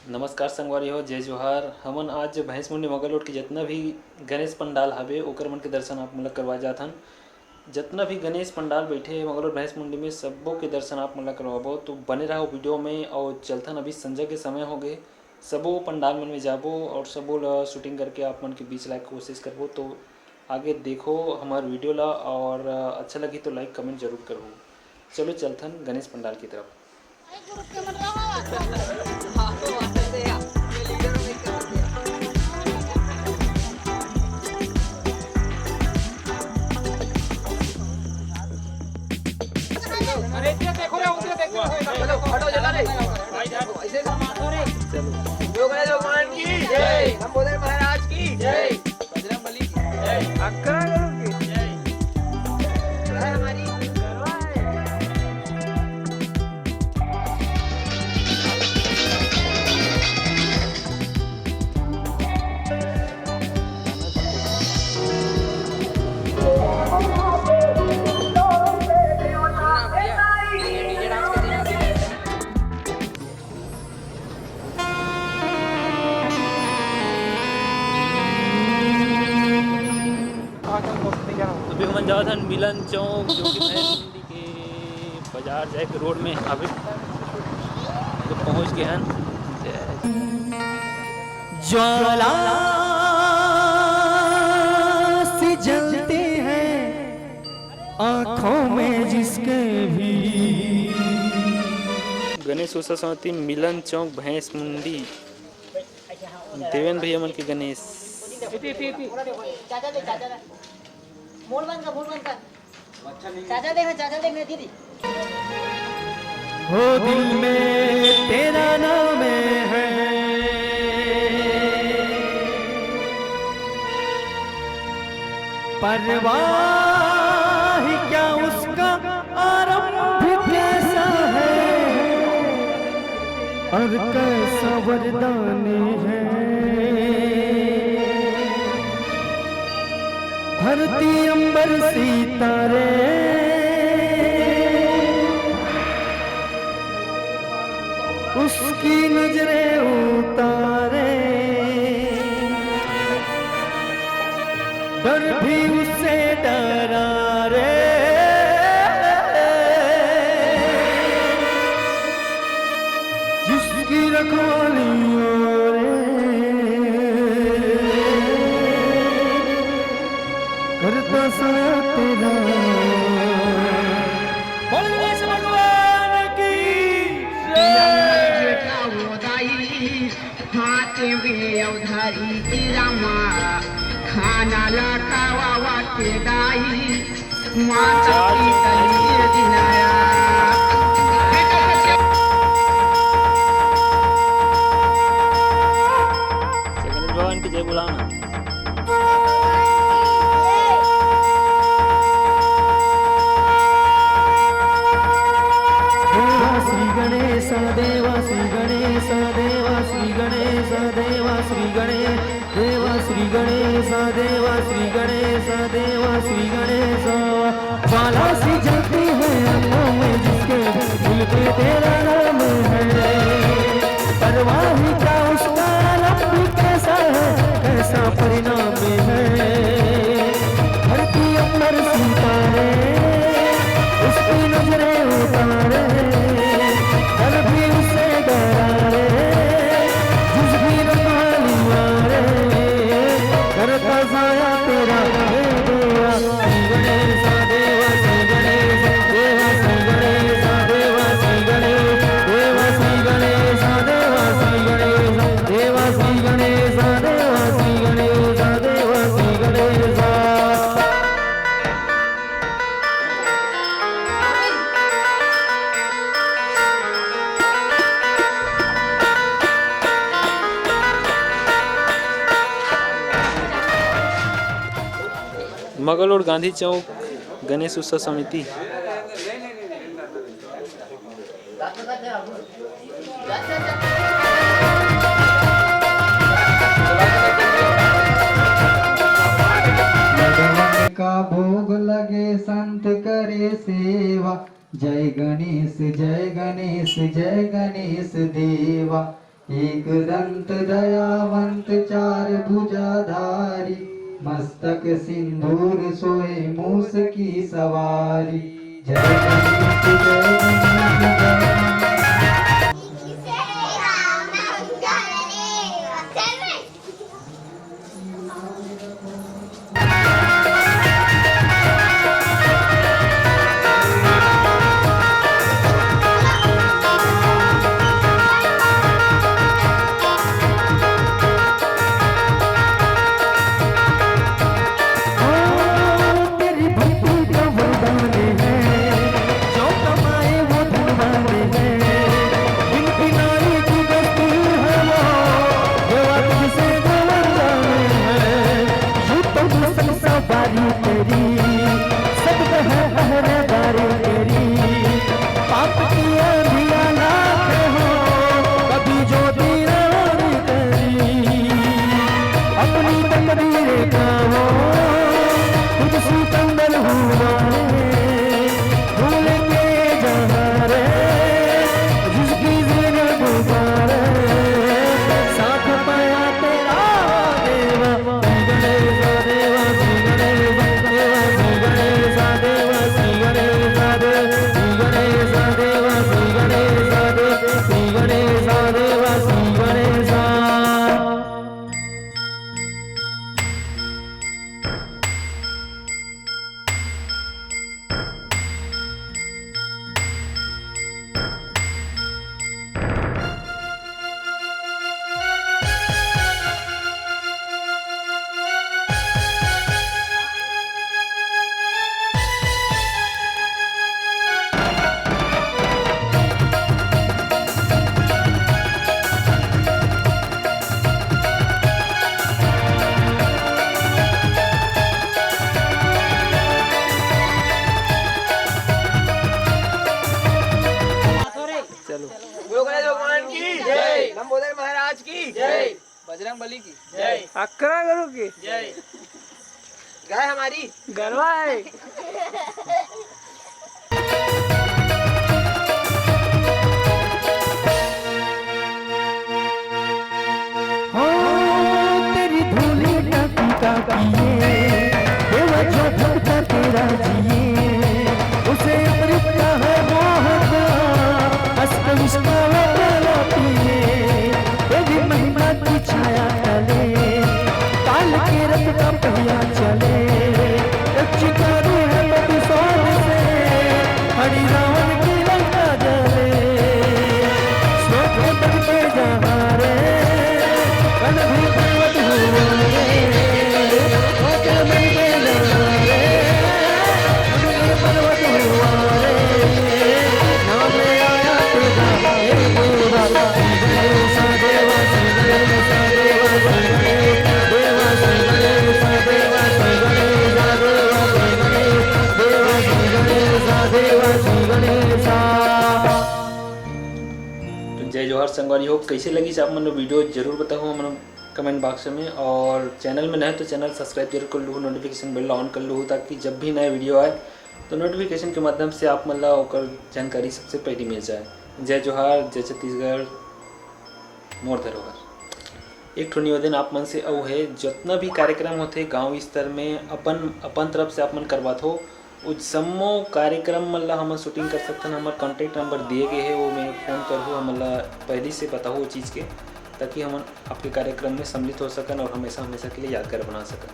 नमस्कार संगवारी हो, जय जोहार। हमन आज भैंस मुंडी मंगलरोड के जितना भी गणेश पंडाल हवे ओकर मन के दर्शन आप मन ला करवा जाथन। जितना भी गणेश पंडाल बैठे मंगलरोड भैंस मुंडी में सबो के दर्शन आप मन ला करवाबो, तो बने रहो वीडियो में। और चलथन अभी संजय के समय हो गए, सबो पंडाल मन में जाबो और सबो ला शूटिंग करके आप मन के बीच लाए कोशिश करबो। तो आगे देखो हमार वीडियो ला, और अच्छा लगी तो लाइक कमेंट जरूर करबो। चलो चलथन गणेश पंडाल की तरफ। महाराज की जय, बजरंगबली की जय, अक्का की जय, हमारी अभी हम जाओ था मिलन चौक, जो कि भैंस मंडी के बाजार जाए के रोड में अभी तो पहुंच गए हैं। ज्वाला से जलते हैं आँखों में जिसके भी। गणेश उत्सव समिति मिलन चौक भैंस मंडी, देवेंद्र भैया मन के गणेश। चाचा देखना दीदी। हो दिल में तेरा नाम है, परवाह क्या उसका आरंभ कैसा है और कैसा वरदान है। धरती अंबर सितारे उसकी नजरें उतारे, डर भी उससे डरा रे। जिसकी रखवाली करता सा तेरा। बोल गणेश भगवान की हाथ में उधारी तेरा माँ खाना लखावा वाटे दाई माता की तलीर दिनाया। गणेश भगवान की जय बुलाना। देवा श्री गणेश, देवा श्री गणेश, देवा श्री गणेश, देवा श्री गणेश, देवा श्री गणेश, देवा श्री गणेश। ज्वाला सी जलती है आँखों में जिसके दिल पे तेरा नाम है, परवाह क्या उसका रब कैसा है कैसा परिणाम है। धरती अंबर सितारे उसकी नजरें उतारे, डर भी उसे डरा रे। जिसकी रखवाली मारे करता साया तेरा है देवा। श्री गणेश देवा श्री गणेश, देवा श्री गणेश, देवा श्री गणेश, देवा श्री गणेश, देवा श्री गणेश, देवा श्री गणेश, देवा श्री गणेश, देवा श्री गणेश। मंगलरोड गांधी चौक गणेश उत्सव समिति। का भोग लगे संत करे सेवा, जय गणेश जय गणेश जय गणेश देवा। एक दंत दयावंत चार भुजाधारी, मस्तक सिंदूर सोए मूस की सवारी। जय गणेश जय गणेश जय तेरी भक्ति का वरदान है, जो कमाए वो धनवान है। इनकी नारी की बस्ती है वो, ये बात जिसे गौर जाने है। यूं तो मुसल सवारी तेरी, सबका है पहरेदारी तेरी। पाप किया दिया लाख हो, कभी जो तेरा तेरी। अपनी तकदीर का वो खुद सिकंदर हुआ रे, भूल के जहाँ रे, जिसकी ज़िंदगी गुजारे। साथ पाया तेरा देवा, गणेशा देवा, श्री गणेशा देवा, श्री गणेशा देवा, श्री गणेशा देवा, श्री गणेशा देवा, श्री गणेशा देवा, श्री गणेशा। चलो बोलो गणेश भगवान की जय, लंबोदर महाराज की जय, बजरंग बली की जय, अक्रा गुरु की जय। गाय हमारी गरबा है। तेरी धूली टाकी का पिए, देवा जो भक्ता तेरा जिए। उसे अमृत का है मोह का, अस्त विष्णु वाला पिए। तेरी महिमा की छाया तले, काल के रथ का पहिया चले। रक्षितारू है प्रतिशोध से, हरि रावण की लंका जले। श्लोक तक के जहाँ रे, कल भी पर्वत हुआ रे, ओके मिल के जहाँ रे, कल पर्वत हुआ रे। नाम ले आया तेरा हे देवा, श्री गणेशा देवा, श्री गणेशा देवा, श्री गणेशा देवा, श्री गणेशा देवा, श्री गणेशा देवा, श्री गणेशा देवा, श्री गणेशा देवा, श्री गणेशा। तो जय जोहार संगवारी हो, कैसे लगी से आप मन वीडियो जरूर बताओ मन कमेंट बॉक्स में। और चैनल में नए तो चैनल सब्सक्राइब जरूर कर लो, नोटिफिकेशन बेल ऑन कर लो, ताकि जब भी नए वीडियो आए तो नोटिफिकेशन के माध्यम से आप मन ला ओकर जानकारी सबसे पहले मिल जाए। जय जोहार, जय छत्तीसगढ़, मोर धरोहर। एक ठो निवेदन आप मन से अउ है, जितना भी कार्यक्रम होते गांव स्तर में अपन तरफ से आप मन करवात हो, उस समो कार्यक्रम मन ला हमन शूटिंग कर सकते हैं। हमारे कॉन्टैक्ट नंबर दिए गए है, वो मैं फ़ोन करूँ, हमन ला पहले से बताओ वो चीज़ के, ताकि हम आपके कार्यक्रम में सम्मिलित हो सकन और हमेशा हमेशा के लिए यादगार बना सकन।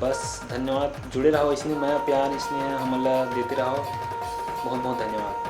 बस धन्यवाद, जुड़े रहो, इसने मैं प्यार इसने हमन ला देते रहो। बहुत बहुत धन्यवाद।